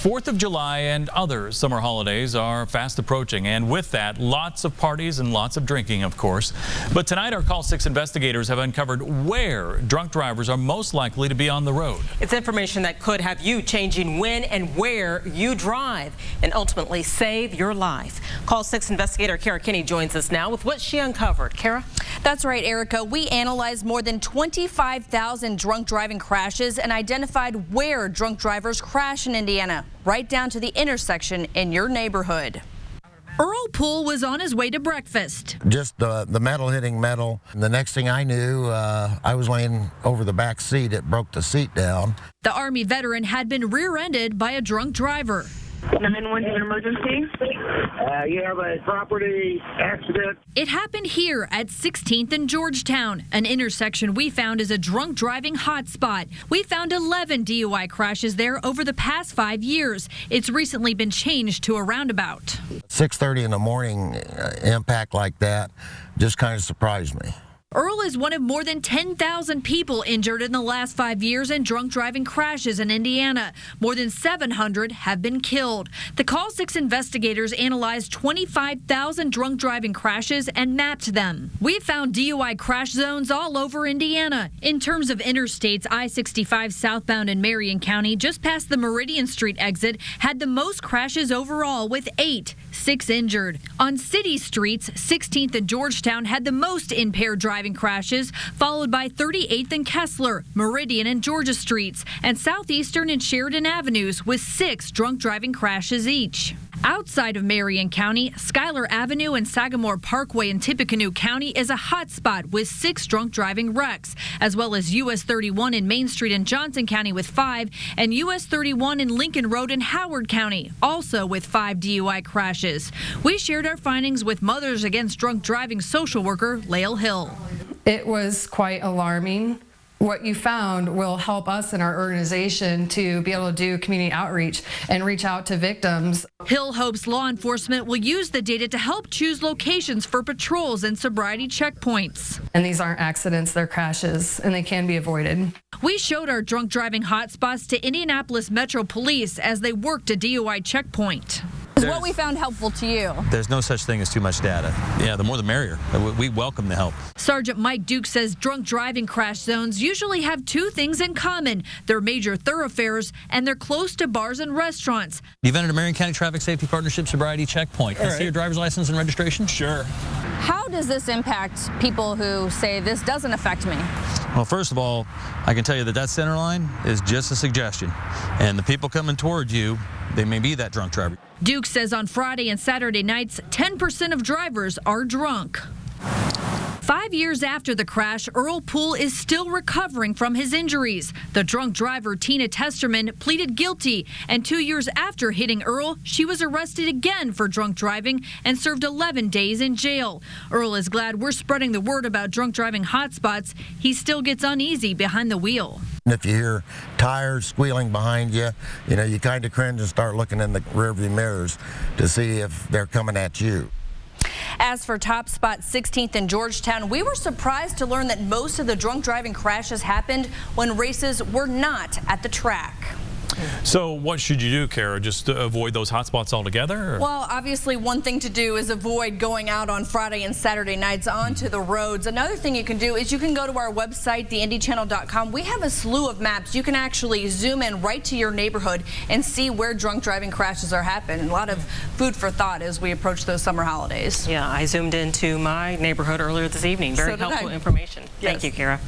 4th of July and other summer holidays are fast approaching, and with that, lots of parties and lots of drinking, of course. But tonight, our Call 6 investigators have uncovered where drunk drivers are most likely to be on the road. It's information that could have you changing when and where you drive and ultimately save your life. Call 6 investigator Kara Kinney joins us now with what she uncovered. Kara? That's right, Erica. We analyzed more than 25,000 drunk driving crashes and identified where drunk drivers crash in Indiana, right down to the intersection in your neighborhood. Earl Poole was on his way to breakfast. Just the metal hitting metal. And the next thing I knew, I was laying over the back seat. It broke the seat down. The Army veteran had been rear-ended by a drunk driver. 911, an emergency? You have a property accident. It happened here at 16th and Georgetown, an intersection we found is a drunk driving hotspot. We found 11 DUI crashes there over the past 5 years. It's recently been changed to a roundabout. 6:30 in the morning, impact like that just kind of surprised me. Earl is one of more than 10,000 people injured in the last 5 years in drunk driving crashes in Indiana. More than 700 have been killed. The Call 6 investigators analyzed 25,000 drunk driving crashes and mapped them. We found DUI crash zones all over Indiana. In terms of interstates, I-65 southbound in Marion County, just past the Meridian Street exit, had the most crashes overall with 8, 6 injured. On city streets, 16th and Georgetown had the most impaired driving crashes, followed by 38th and Kessler, Meridian and Georgia streets, and Southeastern and Sheridan Avenues with 6 drunk driving crashes each. Outside of Marion County, Schuyler Avenue and Sagamore Parkway in Tippecanoe County is a hot spot with 6 drunk driving wrecks, as well as US 31 in Main Street in Johnson County with 5, and US 31 in Lincoln Road in Howard County, also with 5 DUI crashes. We shared our findings with Mothers Against Drunk Driving social worker Lael Hill. It was quite alarming. What you found will help us in our organization to be able to do community outreach and reach out to victims. Hill hopes law enforcement will use the data to help choose locations for patrols and sobriety checkpoints. And these aren't accidents, they're crashes, and they can be avoided. We showed our drunk driving hotspots to Indianapolis Metro Police as they worked a DUI checkpoint. Is what we found helpful to you? There's no such thing as too much data. Yeah, the more the merrier. We welcome the help. Sergeant Mike Duke says drunk driving crash zones usually have 2 things in common. They're major thoroughfares and they're close to bars and restaurants. You've entered a Marion County Traffic Safety Partnership sobriety checkpoint. Can I see your driver's license and registration? Sure. How does this impact people who say this doesn't affect me? Well, first of all, I can tell you that center line is just a suggestion. And the people coming towards you, they may be that drunk driver. Duke says on Friday and Saturday nights, 10% of drivers are drunk. 5 years after the crash, Earl Poole is still recovering from his injuries. The drunk driver, Tina Testerman, pleaded guilty, and 2 years after hitting Earl, she was arrested again for drunk driving and served 11 days in jail. Earl is glad we're spreading the word about drunk driving hotspots. He still gets uneasy behind the wheel. If you hear tires squealing behind you, you kind of cringe and start looking in the rearview mirrors to see if they're coming at you. As for top spot 16th in Georgetown, we were surprised to learn that most of the drunk driving crashes happened when races were not at the track. So what should you do, Kara? Just avoid those hotspots altogether? Or? Well, obviously one thing to do is avoid going out on Friday and Saturday nights onto the roads. Another thing you can do is you can go to our website, theindychannel.com. We have a slew of maps. You can actually zoom in right to your neighborhood and see where drunk driving crashes are happening. A lot of food for thought as we approach those summer holidays. Yeah, I zoomed into my neighborhood earlier this evening. Very helpful information. Yes. Thank you, Kara.